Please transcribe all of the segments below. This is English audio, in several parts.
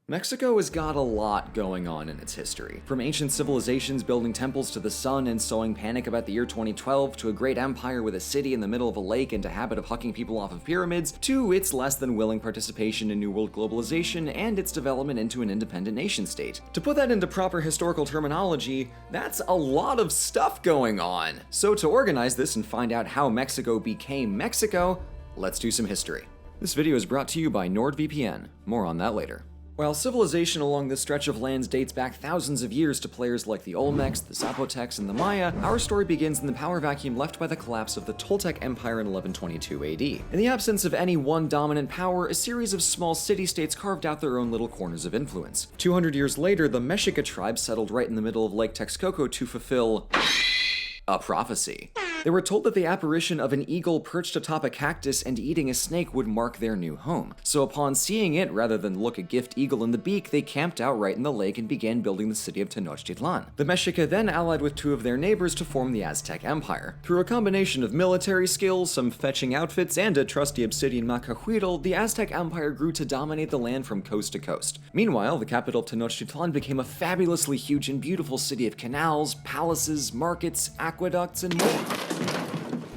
Mexico has got a lot going on in its history. From ancient civilizations building temples to the sun and sowing panic about the year 2012, to a great empire with a city in the middle of a lake and a habit of hucking people off of pyramids, to its less than willing participation in New World globalization and its development into an independent nation state. To put that into proper historical terminology, that's a lot of stuff going on. So to organize this and find out how Mexico became Mexico, let's do some history. This video is brought to you by NordVPN. More on that later. While civilization along this stretch of lands dates back thousands of years to players like the Olmecs, the Zapotecs, and the Maya, our story begins in the power vacuum left by the collapse of the Toltec Empire in 1122 AD. In the absence of any one dominant power, a series of small city-states carved out their own little corners of influence. 200 years later, the Mexica tribe settled right in the middle of Lake Texcoco to fulfill a prophecy. They were told that the apparition of an eagle perched atop a cactus and eating a snake would mark their new home. So upon seeing it, rather than look a gift eagle in the beak, they camped out right in the lake and began building the city of Tenochtitlan. The Mexica then allied with two of their neighbors to form the Aztec Empire. Through a combination of military skills, some fetching outfits, and a trusty obsidian macahuitl, the Aztec Empire grew to dominate the land from coast to coast. Meanwhile, the capital of Tenochtitlan became a fabulously huge and beautiful city of canals, palaces, markets, aqueducts, and more.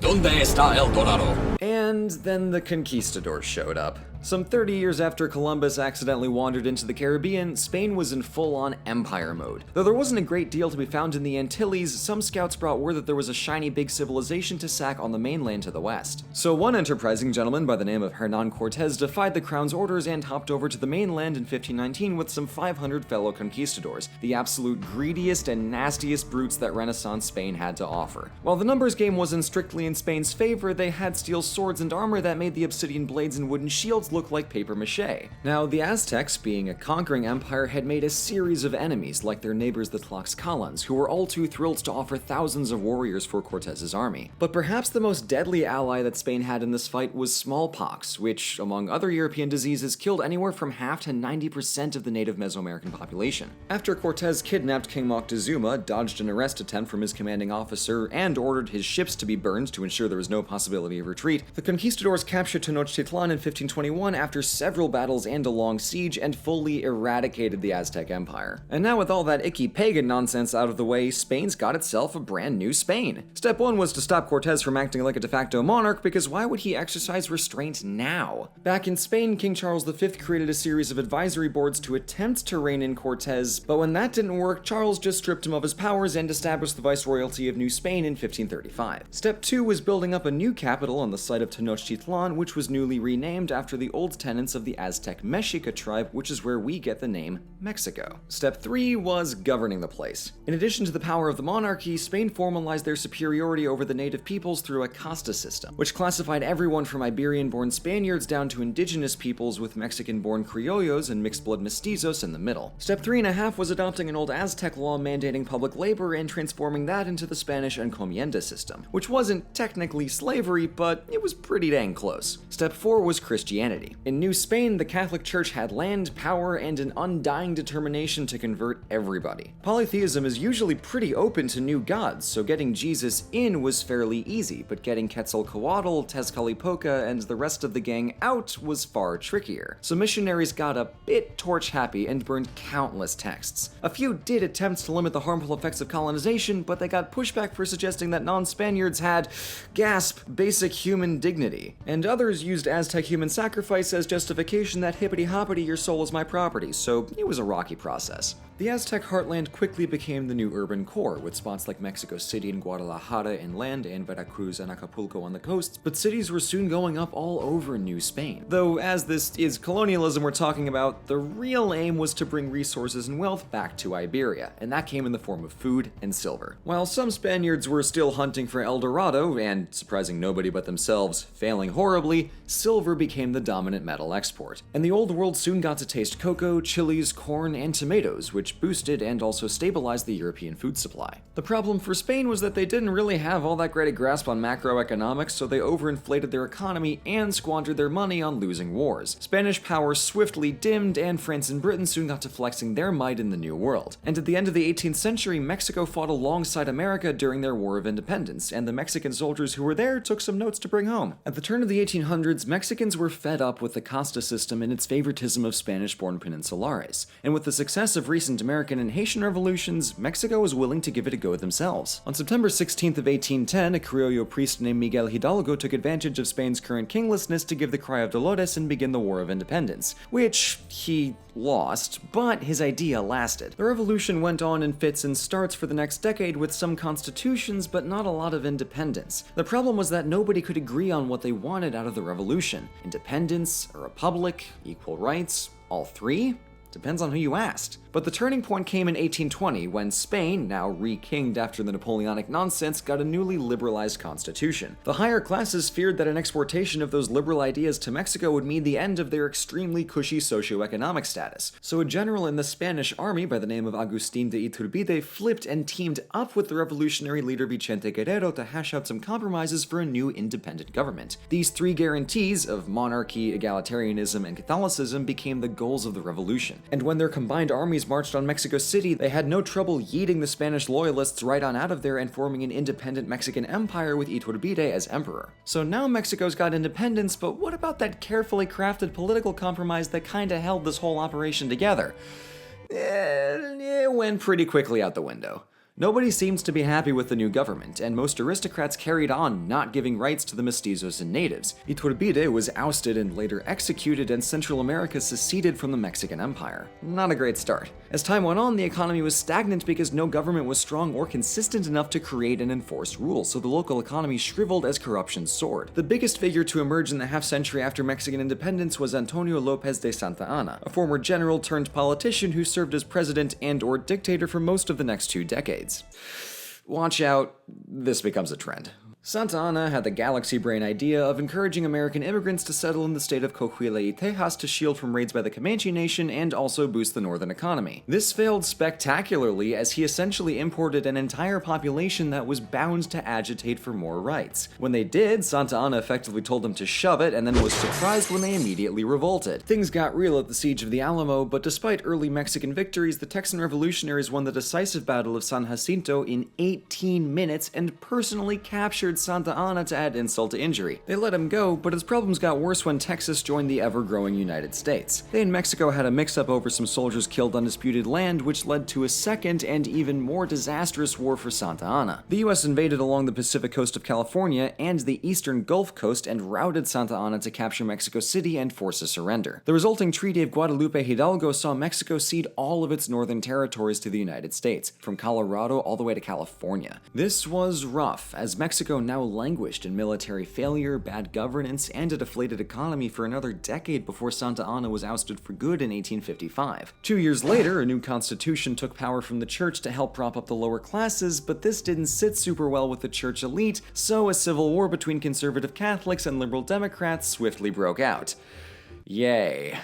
¿Dónde está El Dorado? And then the conquistadors showed up. Some 30 years after Columbus accidentally wandered into the Caribbean, Spain was in full-on empire mode. Though there wasn't a great deal to be found in the Antilles, some scouts brought word that there was a shiny big civilization to sack on the mainland to the west. So one enterprising gentleman by the name of Hernán Cortés defied the crown's orders and hopped over to the mainland in 1519 with some 500 fellow conquistadors, the absolute greediest and nastiest brutes that Renaissance Spain had to offer. While the numbers game wasn't strictly in Spain's favor, they had steel swords and armor that made the obsidian blades and wooden shields look like paper mache. Now, the Aztecs, being a conquering empire, had made a series of enemies like their neighbors the Tlaxcalans, who were all too thrilled to offer thousands of warriors for Cortez's army. But perhaps the most deadly ally that Spain had in this fight was smallpox, which, among other European diseases, killed anywhere from half to 90% of the native Mesoamerican population. After Cortez kidnapped King Moctezuma, dodged an arrest attempt from his commanding officer, and ordered his ships to be burned to ensure there was no possibility of retreat, the conquistadors captured Tenochtitlan in 1521 after several battles and a long siege, and fully eradicated the Aztec Empire. And now with all that icky pagan nonsense out of the way, Spain's got itself a brand new Spain. Step one was to stop Cortez from acting like a de facto monarch, because why would he exercise restraint now? Back in Spain, King Charles V created a series of advisory boards to attempt to rein in Cortez, but when that didn't work, Charles just stripped him of his powers and established the Viceroyalty of New Spain in 1535. Step two was building up a new capital on the site of Tenochtitlan, which was newly renamed after the old tenants of the Aztec Mexica tribe, which is where we get the name Mexico. Step 3 was governing the place. In addition to the power of the monarchy, Spain formalized their superiority over the native peoples through a casta system, which classified everyone from Iberian-born Spaniards down to indigenous peoples with Mexican-born criollos and mixed-blood mestizos in the middle. Step 3.5 was adopting an old Aztec law mandating public labor and transforming that into the Spanish encomienda system, which wasn't technically slavery, but it was pretty dang close. Step 4 was Christianity. In New Spain, the Catholic Church had land, power, and an undying determination to convert everybody. Polytheism is usually pretty open to new gods, so getting Jesus in was fairly easy, but getting Quetzalcoatl, Tezcatlipoca, and the rest of the gang out was far trickier. So missionaries got a bit torch-happy and burned countless texts. A few did attempt to limit the harmful effects of colonization, but they got pushback for suggesting that non-Spaniards had, gasp, basic human dignity. And others used Aztec human sacrifice as justification that hippity-hoppity, your soul is my property, so it was a rocky process. The Aztec heartland quickly became the new urban core, with spots like Mexico City and Guadalajara inland and Veracruz and Acapulco on the coasts, but cities were soon going up all over New Spain. Though, as this is colonialism we're talking about, the real aim was to bring resources and wealth back to Iberia, and that came in the form of food and silver. While some Spaniards were still hunting for El Dorado, and surprising nobody but themselves, failing horribly, silver became the dominant metal export. And the old world soon got to taste cocoa, chilies, corn, and tomatoes, which which boosted and also stabilized the European food supply. The problem for Spain was that they didn't really have all that great a grasp on macroeconomics, so they overinflated their economy and squandered their money on losing wars. Spanish power swiftly dimmed, and France and Britain soon got to flexing their might in the New World. And at the end of the 18th century, Mexico fought alongside America during their War of Independence, and the Mexican soldiers who were there took some notes to bring home. At the turn of the 1800s, Mexicans were fed up with the casta system and its favoritism of Spanish-born peninsulares. And with the success of recent American and Haitian revolutions, Mexico was willing to give it a go themselves. On September 16th of 1810, a Criollo priest named Miguel Hidalgo took advantage of Spain's current kinglessness to give the cry of Dolores and begin the War of Independence, which he lost, but his idea lasted. The revolution went on in fits and starts for the next decade with some constitutions, but not a lot of independence. The problem was that nobody could agree on what they wanted out of the revolution. Independence, a republic, equal rights, all three? Depends on who you asked. But the turning point came in 1820 when Spain, now re-kinged after the Napoleonic nonsense, got a newly liberalized constitution. The higher classes feared that an exportation of those liberal ideas to Mexico would mean the end of their extremely cushy socioeconomic status. So a general in the Spanish army by the name of Agustín de Iturbide flipped and teamed up with the revolutionary leader Vicente Guerrero to hash out some compromises for a new independent government. These three guarantees of monarchy, egalitarianism, and Catholicism became the goals of the revolution. And when their combined armies marched on Mexico City, they had no trouble yeeting the Spanish loyalists right on out of there and forming an independent Mexican empire with Iturbide as emperor. So now Mexico's got independence, but what about that carefully crafted political compromise that kinda held this whole operation together? It went pretty quickly out the window. Nobody seems to be happy with the new government, and most aristocrats carried on not giving rights to the mestizos and natives. Iturbide was ousted and later executed, and Central America seceded from the Mexican Empire. Not a great start. As time went on, the economy was stagnant because no government was strong or consistent enough to create and enforce rules, so the local economy shriveled as corruption soared. The biggest figure to emerge in the half-century after Mexican independence was Antonio Lopez de Santa Anna, a former general turned politician who served as president and/or dictator for most of the next 2 decades. Watch out, this becomes a trend. Santa Anna had the galaxy brain idea of encouraging American immigrants to settle in the state of Coahuila y Tejas to shield from raids by the Comanche Nation and also boost the northern economy. This failed spectacularly as he essentially imported an entire population that was bound to agitate for more rights. When they did, Santa Anna effectively told them to shove it and then was surprised when they immediately revolted. Things got real at the Siege of the Alamo, but despite early Mexican victories, the Texan revolutionaries won the decisive Battle of San Jacinto in 18 minutes and personally captured Santa Anna to add insult to injury. They let him go, but his problems got worse when Texas joined the ever-growing United States. They and Mexico had a mix-up over some soldiers killed on disputed land, which led to a second and even more disastrous war for Santa Anna. The US invaded along the Pacific coast of California and the eastern Gulf Coast and routed Santa Anna to capture Mexico City and force a surrender. The resulting Treaty of Guadalupe Hidalgo saw Mexico cede all of its northern territories to the United States, from Colorado all the way to California. This was rough, as Mexico now languished in military failure, bad governance, and a deflated economy for another decade before Santa Anna was ousted for good in 1855. 2 years later, a new constitution took power from the church to help prop up the lower classes, but this didn't sit super well with the church elite, so a civil war between conservative Catholics and liberal Democrats swiftly broke out. Yay.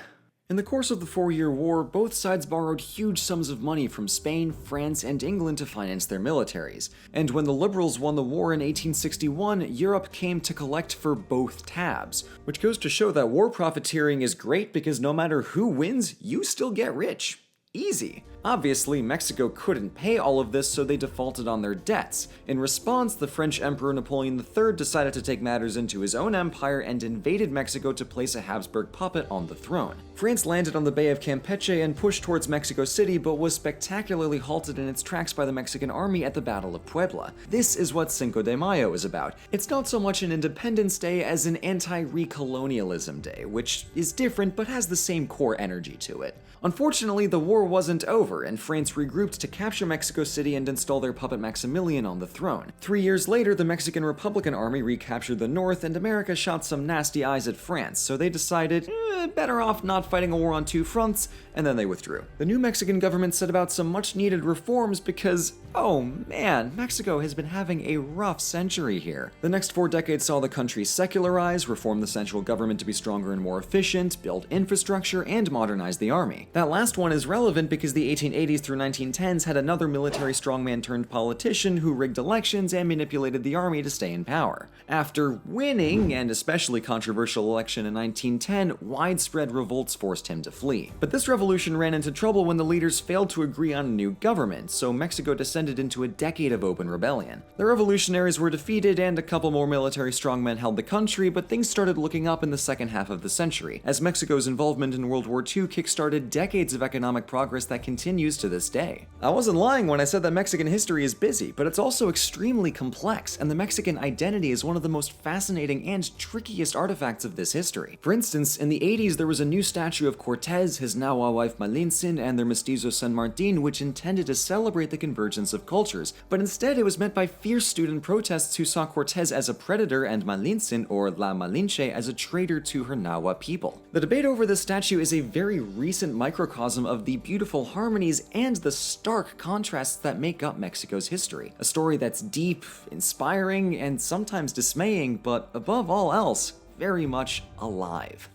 In the course of the 4-year war, both sides borrowed huge sums of money from Spain, France, and England to finance their militaries. And when the Liberals won the war in 1861, Europe came to collect for both tabs, which goes to show that war profiteering is great because no matter who wins, you still get rich. Easy. Obviously, Mexico couldn't pay all of this, so they defaulted on their debts. In response, the French Emperor Napoleon III decided to take matters into his own empire and invaded Mexico to place a Habsburg puppet on the throne. France landed on the Bay of Campeche and pushed towards Mexico City, but was spectacularly halted in its tracks by the Mexican army at the Battle of Puebla. This is what Cinco de Mayo is about. It's not so much an Independence Day as an anti-recolonialism day, which is different but has the same core energy to it. Unfortunately, the war wasn't over, and France regrouped to capture Mexico City and install their puppet Maximilian on the throne. 3 years later, the Mexican Republican Army recaptured the north, and America shot some nasty eyes at France, so they decided, better off not fighting a war on 2 fronts, and then they withdrew. The new Mexican government set about some much-needed reforms because, oh man, Mexico has been having a rough century here. The next 4 decades saw the country secularize, reform the central government to be stronger and more efficient, build infrastructure, and modernize the army. That last one is relevant because the 1980s through 1910s had another military strongman turned politician who rigged elections and manipulated the army to stay in power. After winning an especially controversial election in 1910, widespread revolts forced him to flee. But this revolution ran into trouble when the leaders failed to agree on a new government, so Mexico descended into a decade of open rebellion. The revolutionaries were defeated and a couple more military strongmen held the country, but things started looking up in the second half of the century, as Mexico's involvement in World War II kickstarted decades of economic progress that continues to this day. I wasn't lying when I said that Mexican history is busy, but it's also extremely complex, and the Mexican identity is one of the most fascinating and trickiest artifacts of this history. For instance, in the 80s there was a new statue of Cortez, his Nahua wife Malintzin, and their mestizo San Martin, which intended to celebrate the convergence of cultures, but instead it was met by fierce student protests who saw Cortez as a predator and Malintzin, or La Malinche, as a traitor to her Nahua people. The debate over this statue is a very recent microcosm of the beautiful harmonies and the stark contrasts that make up Mexico's history. A story that's deep, inspiring, and sometimes dismaying, but above all else, very much alive.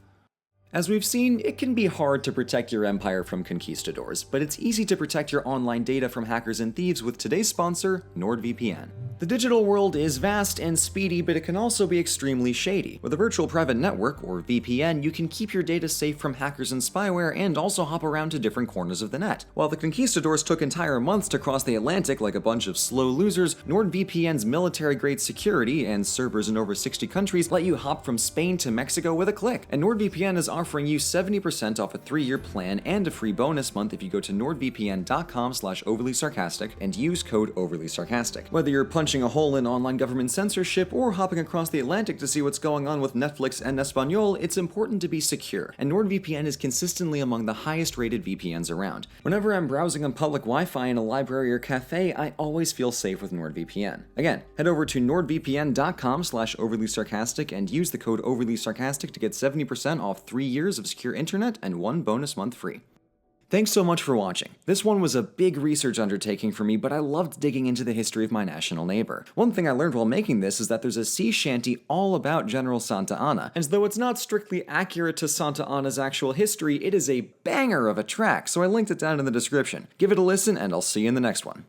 As we've seen, it can be hard to protect your empire from conquistadors, but it's easy to protect your online data from hackers and thieves with today's sponsor, NordVPN. The digital world is vast and speedy, but it can also be extremely shady. With a virtual private network, or VPN, you can keep your data safe from hackers and spyware and also hop around to different corners of the net. While the conquistadors took entire months to cross the Atlantic like a bunch of slow losers, NordVPN's military-grade security and servers in over 60 countries let you hop from Spain to Mexico with a click. And NordVPN is offering you 70% off a 3-year plan and a free bonus month if you go to nordvpn.com/overlysarcastic and use code overlysarcastic. Whether you're punching a hole in online government censorship or hopping across the Atlantic to see what's going on with Netflix and Espanol, it's important to be secure, and NordVPN is consistently among the highest rated VPNs around. Whenever I'm browsing on public Wi-Fi in a library or cafe, I always feel safe with NordVPN. Again, head over to nordvpn.com/overlysarcastic and use the code overlysarcastic to get 70% off 3 years of secure internet and 1 bonus month free. Thanks so much for watching. This one was a big research undertaking for me, but I loved digging into the history of my national neighbor. One thing I learned while making this is that there's a sea shanty all about General Santa Anna, and though it's not strictly accurate to Santa Anna's actual history, it is a banger of a track, so I linked it down in the description. Give it a listen, and I'll see you in the next one.